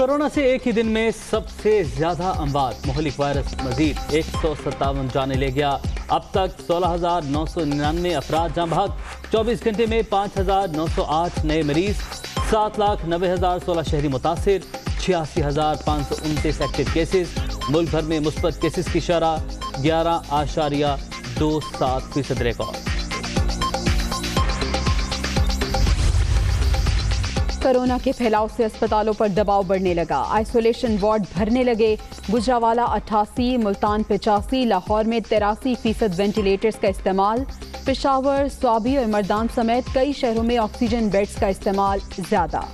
Corona से एक ही दिन में सबसे ज्यादा अमवात। मुहलिक वायरस मजीद 157 जाने ले गया। अब तक 16,999 अफराद जाँ बहक। 24 घंटे में 5,908 नए मरीज, 7,90,016 शहरी मुतासिर, 86,529 एक्टिव केसेस। मुल्क भर में मुस्बत केसेस की शरह 11.27% रिकॉर्ड। कोरोना के फैलाव से अस्पतालों पर दबाव बढ़ने लगा। आइसोलेशन वार्ड भरने लगे। गुजरावाला 88, मुल्तान 85, लाहौर में 83% वेंटिलेटर्स का इस्तेमाल। पेशावर, स्वाबी और मर्दान समेत कई शहरों में ऑक्सीजन बेड्स का इस्तेमाल ज्यादा।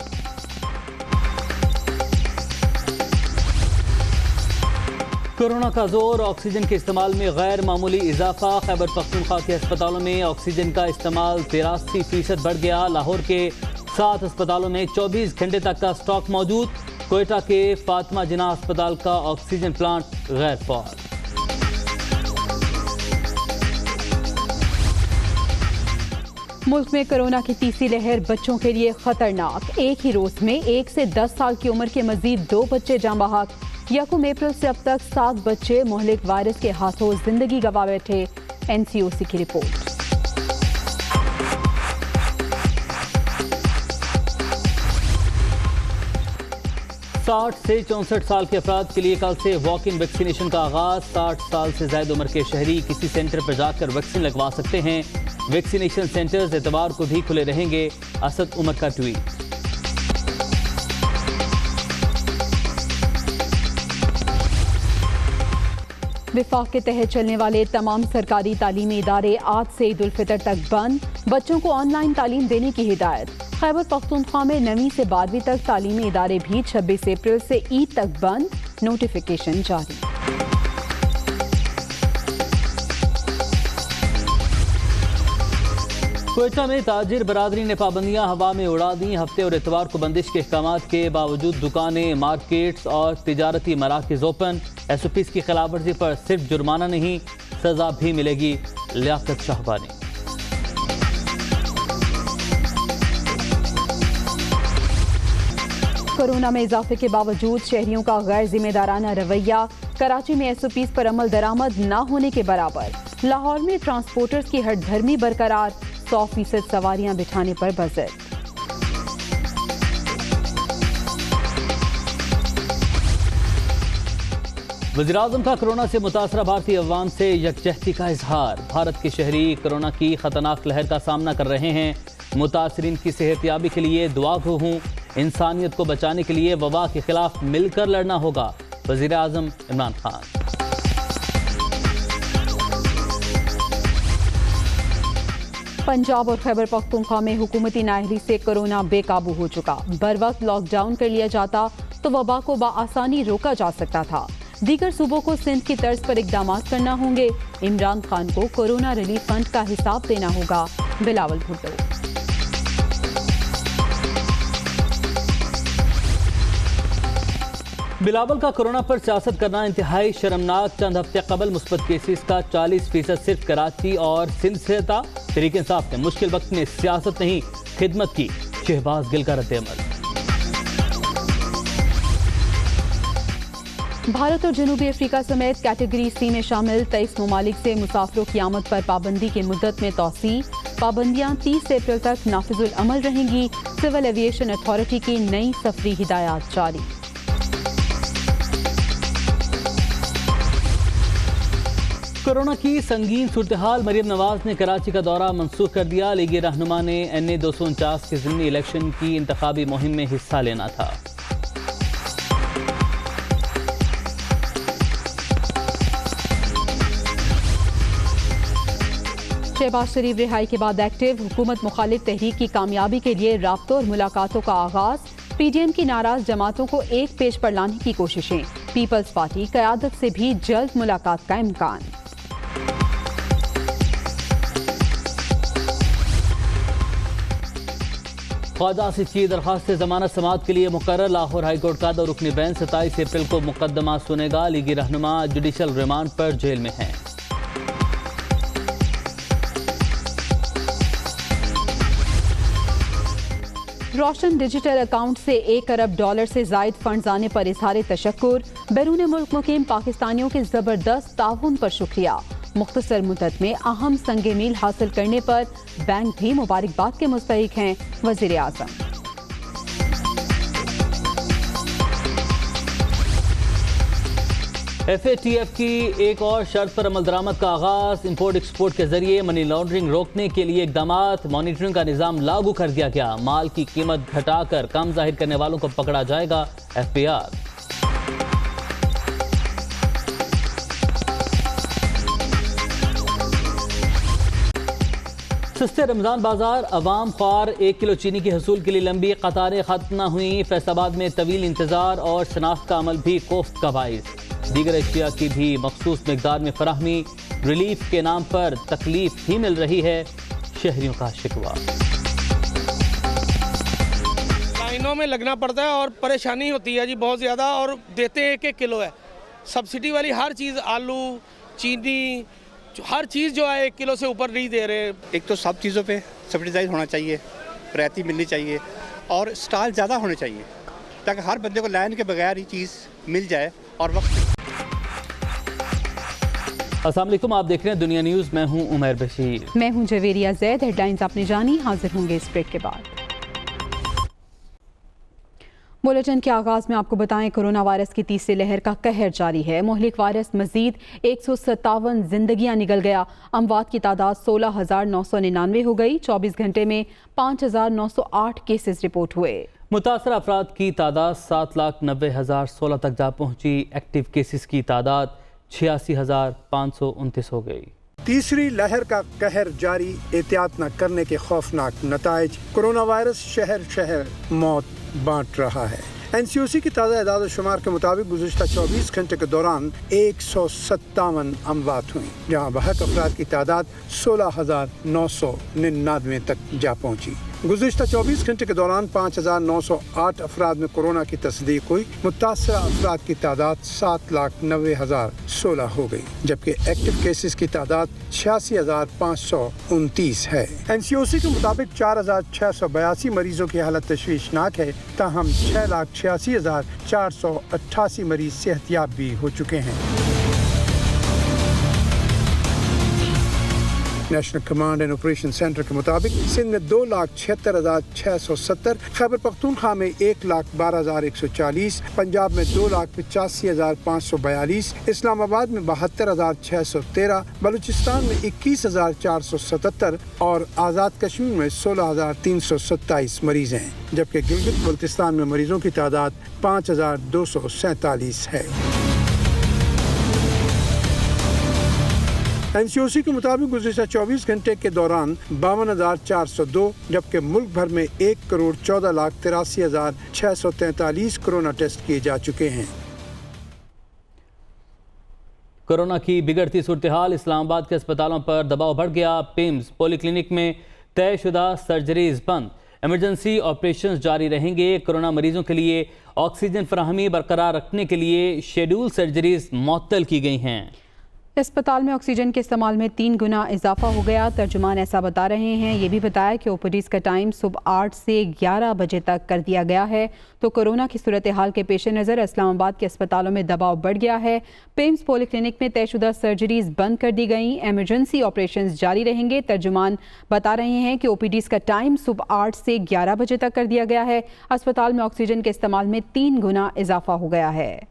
कोरोना का जोर, ऑक्सीजन के इस्तेमाल में गैर मामूली इजाफा। खैबर पख्तूनख्वा के अस्पतालों में ऑक्सीजन का इस्तेमाल 83% बढ़ गया। लाहौर के 7 अस्पतालों में 24 घंटे तक का स्टॉक मौजूद। कोयटा के फातिमा जिना अस्पताल का ऑक्सीजन प्लांट गैर फाल। मुल्क में कोरोना की तीसरी लहर बच्चों के लिए खतरनाक। एक ही रोज में 1 से 10 साल की उम्र के मजीद 2 बच्चे जाँ बहक। 1 अप्रैल से अब तक 7 बच्चे मुहलिक वायरस के हाथों जिंदगी गंवा बैठे। NCOC की रिपोर्ट। साठ से 64 साल के अफराद के लिए कल से वॉक इन वैक्सीनेशन का आगाज। 60 साल से ज्यादा उम्र के शहरी किसी सेंटर पर जाकर वैक्सीन लगवा सकते हैं। वैक्सीनेशन सेंटर्स एतवार को भी खुले रहेंगे। असद उमर का ट्वीट। विफाक के तहत चलने वाले तमाम सरकारी तालीमी इदारे आज से ईद उल फितर तक बंद। बच्चों को ऑनलाइन तालीम देने की हिदायत। खैबर पख्तूनख्वा में 9वीं से 12वीं तक तालीमी इदारे भी 26 अप्रैल से ईद तक बंद। नोटिफिकेशन जारी। कोयटा में ताजिर बरादरी ने पाबंदियां हवा में उड़ा दी। हफ्ते और इतवार को बंदिश के अहकामात के बावजूद दुकानें, मार्केट्स और तिजारती मराकज़ ओपन। SOPs की खिलाफवर्जी पर सिर्फ जुर्माना नहीं, सजा भी मिलेगी। लियाकत शाहबानी। कोरोना में इजाफे के बावजूद शहरियों का गैर जिम्मेदाराना रवैया। कराची में SOPs पर अमल दरामद न होने के बराबर। लाहौर में ट्रांसपोर्टर्स की हठधर्मी बरकरार। 100% सवारियां बिठाने पर बजट। वज़ीर-ए-आज़म का कोरोना से मुतासरा भारतीय अवाम से यकजहती का इजहार। भारत के शहरी कोरोना की खतरनाक लहर का सामना कर रहे हैं। मुतासरीन की सेहतयाबी के लिए दुआ गो हूँ। इंसानियत को बचाने के लिए वबा के खिलाफ मिलकर लड़ना होगा। वज़ीर-ए-आज़म इमरान खान। पंजाब और खैबर पख्तूनख्वा में हुकूमती नाहरी से कोरोना बेकाबू हो चुका। बर वक्त लॉकडाउन कर लिया जाता तो वबा को बआसानी रोका जा सकता था। दीगर सूबों को सिंध की तर्ज पर इकदाम करना होंगे। इमरान खान को कोरोना रिलीफ फंड का हिसाब देना होगा। बिलावल भुट्टो। बिलावल का कोरोना पर सियासत करना इंतहाई शर्मनाक। चंद हफ्ते कबल मुस्बत केसेस का 40% सिर्फ कराची और सिंध से था। तहरीक इंसाफ ने मुश्किल वक्त में सियासत नहीं खिदमत की। शहबाज गिल का रद्द-ए-अमल। भारत और जनूबी अफ्रीका समेत कैटेगरी C में शामिल 23 ममालिक से मुसाफिरों की आमद पर पाबंदी की मुद्दत में तौसी। पाबंदियां 30 अप्रैल तक नाफिजुल अमल रहेंगी। सिविल एविएशन अथॉरिटी की नई सफरी हिदायत जारी। कोरोना की संगीन सूरत-ए-हाल। मरियम नवाज ने कराची का दौरा मंसूख कर दिया। लीगी रहनुमा ने NA 249 के ज़िमनी इलेक्शन की इंतखाबी मुहिम में हिस्सा लेना था। शहबाज शरीफ रिहाई के बाद एक्टिव। हुकूमत मुखालिफ तहरीक की कामयाबी के लिए राब्तों और मुलाकातों का आगाज। PDM की नाराज जमातों को एक पेज पर लाने की कोशिशें। पीपल्स पार्टी क़यादत से भी जल्द मुलाकात का इम्कान। ख्वाजा आसिफ की दरख्वास्त जमानत समाअत के लिए मुकर्रर। लाहौर हाईकोर्ट का रुकनी बेंच 27 अप्रैल को मुकदमा सुनेगा। लीगी रहनुमा जुडिशल रिमांड पर जेल में हैं। रोशन डिजिटल अकाउंट से $1 अरब से जायद फंड आने पर इजहार तशक्कुर। बैरून मुल्क मुकीम पाकिस्तानियों के जबरदस्त ताउन पर शुक्रिया। मुख्तसर मुद्दत में अहम संगे मील हासिल करने पर बैंक भी मुबारकबाद के मुस्तहिक हैं। वजीर आज़म FATF की एक और शर्त पर अमल दरामद का आगाज। इंपोर्ट एक्सपोर्ट के जरिए मनी लॉन्ड्रिंग रोकने के लिए इकदामात। मॉनिटरिंग का निजाम लागू कर दिया गया। माल की कीमत घटाकर कम जाहिर करने वालों को पकड़ा जाएगा। FBR। सस्ते रमजान बाजार। अवाम ख्वार 1 किलो चीनी के हसूल के लिए लंबी कतारें खत्म न हुई। फैसलाबाद में तवील इंतजार और शनाख्त का अमल भी कोफ्त का बाइस। दीगर अशिया की भी मखसूस मिकदार में फराहमी। रिलीफ के नाम पर तकलीफ भी मिल रही है, शहरियों का शिकवा। लाइनों में लगना पड़ता है और परेशानी होती है जी बहुत ज़्यादा, और देते हैं 1-1 किलो है। सब्सिडी वाली हर चीज़, आलू, चीनी, हर चीज़ जो है 1 किलो से ऊपर नहीं दे रहे। एक तो सब चीज़ों पे सब्सिडाइज होना चाहिए, रियायती मिलनी चाहिए और स्टॉल ज़्यादा होने चाहिए ताकि हर बंदे को लाइन के बगैर ही चीज़ मिल जाए और वक्त। अस्सलाम वालेकुम, आप देख रहे हैं दुनिया न्यूज़। मैं हूं उमर बशीर। मैं हूं जवेरिया जैद। हेडलाइंस आपने जानी, हाजिर होंगे इस ब्रेक के बाद। बुलेटिन के आगाज में आपको बताएं, कोरोना वायरस की तीसरी लहर का कहर जारी है। मुहलिक वायरस मजीद 157 जिंदगियां निगल गया। अमवात की तादाद 16,999 हो गई। 24 घंटे में 5,908 केसेस रिपोर्ट हुए। मुतासर अफराद की तादाद 7,90,016 तक जा पहुंची। एक्टिव केसेस की तादाद 86,529 हो गई। तीसरी लहर का कहर जारी, एहतियात न करने के खौफनाक नताइज। कोरोना वायरस शहर शहर मौत बांट रहा है। NCOC की ताज़ा एदाद शुमार के मुताबिक गुज़िश्ता 24 घंटे के दौरान 157 अमवात हुई, जहाँ बहक अफराद की तादाद 16,999 तक जा पहुँची। गुज़िश्ता 24 घंटे के दौरान 5,908 अफराद में कोरोना की तस्दीक हुई। मुतासरा अफराद की तादाद 7,90,016 हो गई, जबकि एक्टिव केसेस की तादाद 86,529 है। NCOC के मुताबिक 4,682 मरीजों की हालत तशवीशनाक है, ताहम 6,86,488 मरीज सेहतयाब भी हो चुके हैं। National command and operation centre के मुताबिक सिंध में 2,76,670, खैबर पख्तूनख्वा में 1,12,140, पंजाब में 2,85,542, इस्लामाबाद में 72,613, बलूचिस्तान में 21,477 और आज़ाद कश्मीर में 16,327 मरीज हैं, जबकि गिलगित बल्तिस्तान में मरीजों की तादाद 5,247 है। NCOC के मुताबिक गुज़िश्ता 24 घंटे के दौरान 52,402, जबकि मुल्क भर में 1,14,83,643 कोरोना टेस्ट किए जा चुके हैं। कोरोना की बिगड़ती सूरत हाल। इस्लामाबाद के अस्पतालों पर दबाव बढ़ गया। पिम्स पॉलीक्लिनिक में तयशुदा सर्जरीज बंद। इमरजेंसी ऑपरेशंस जारी रहेंगे। कोरोना मरीजों के लिए ऑक्सीजन फराहमी बरकरार रखने के लिए शेड्यूल सर्जरीज मुअत्तल की गई हैं। अस्पताल में ऑक्सीजन के इस्तेमाल में 3 गुना इजाफा हो गया। तर्जुमान ऐसा बता रहे हैं। ये भी बताया कि ओपीडीज़ का टाइम सुबह 8 से 11 बजे तक कर दिया गया है। तो कोरोना की सूरत हाल के पेश नज़र इस्लामाबाद के अस्पतालों में दबाव बढ़ गया है। पिम्स पॉलीक्लिनिक में तयशुदा सर्जरीज बंद कर दी गई। एमरजेंसी ऑपरेशन जारी रहेंगे। तर्जुमान बता रहे हैं कि ओपीडीज़ का टाइम सुबह 8 से 11 बजे तक कर दिया गया है। अस्पताल में ऑक्सीजन के इस्तेमाल में 3 गुना इजाफा हो गया है।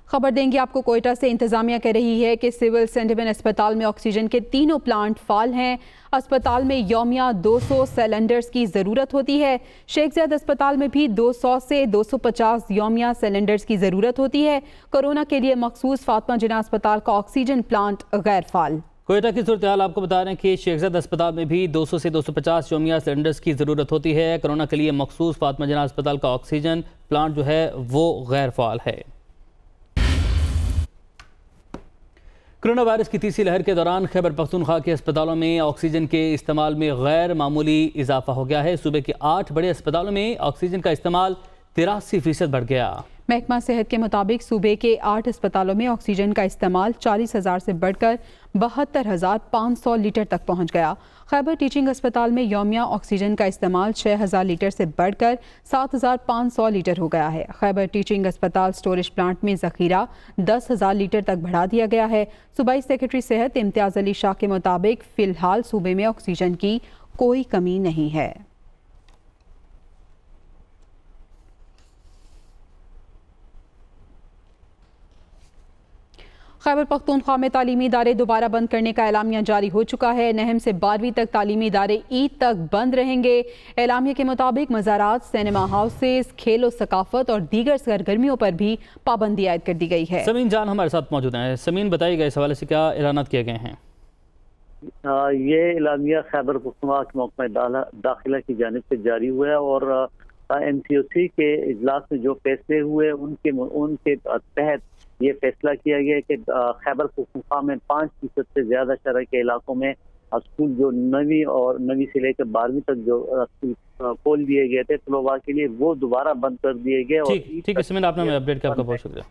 खबर देंगे आपको कोयटा से। इंतजामिया कह रही है कि सिविल सेंटिमेंट अस्पताल में ऑक्सीजन के तीनों प्लांट फाल हैं। अस्पताल में यौमिया 200 सिलेंडर्स की ज़रूरत होती है। शेख ज़ायद अस्पताल में भी 200 से 250 यौमिया सिलेंडर्स की ज़रूरत होती है। कोरोना के लिए मखसूस फातिमा जिन्ना अस्पताल का ऑक्सीजन प्लांट गैर फाल। कोयटा की सूरत हाल आपको बता रहे हैं कि शेख ज़ायद अस्पताल में भी 200 से 250 यौमिया सिलेंडर्स की ज़रूरत होती है। कोरोना के लिए मखसूस फातिमा जिन्ना अस्पताल का ऑक्सीजन प्लांट जो है वो गैर फाल है। कोरोना वायरस की तीसरी लहर के दौरान खैबर पख्तूनख्वा के अस्पतालों में ऑक्सीजन के इस्तेमाल में गैर मामूली इजाफा हो गया है। सूबे के 8 बड़े अस्पतालों में ऑक्सीजन का इस्तेमाल 83% बढ़ गया। महकमा सेहत के मुताबिक सूबे के 8 अस्पतालों में ऑक्सीजन का इस्तेमाल 40,000 से बढ़कर 72,500 लीटर तक पहुंच गया। खैबर टीचिंग अस्पताल में यौमिया ऑक्सीजन का इस्तेमाल 6,000 लीटर से बढ़कर 7,500 लीटर हो गया है। खैबर टीचिंग अस्पताल स्टोरेज प्लांट में जखीरा 10,000 लीटर तक बढ़ा दिया गया है। सूबाई सेक्रेटरी सेहत इम्तियाज अली शाह के मुताबिक फिलहाल सूबे में ऑक्सीजन की कोई कमी नहीं है। खैबर पख्तूनख्वा में तालीमी इदारे दोबारा बंद करने का एलामिया जारी हो चुका है। नहम से 12वीं तक तालीमी इदारे ईद तक बंद रहेंगे। एलामिया के मुताबिक मज़ारात, सिनेमा हाउसेस, खेल और सकाफत और दीगर सरगर्मियों पर भी पाबंदी आयद कर दी गई है। समीन जान हमारे साथ मौजूद हैं। समीन, बताइएगा इस हवाले से क्या ऐलानात किए गए हैं? ये एलामिया खैबर पख्तूनख्वा के महकमा दाखिला की जानिब से जारी हुआ है और MCOC के इजलास में जो फैसले हुए उनके तहत ये फैसला किया गया कि खैबर पख्तूनख्वा में 5% से ज्यादा शहर के इलाकों में स्कूल जो 9वीं से लेकर 12वीं तक जो खोल दिए गए थे तलबा के लिए, वो दोबारा बंद कर दिए गए। ठीक है समीन, आपने अपडेट किया, आपका बहुत शुक्रिया।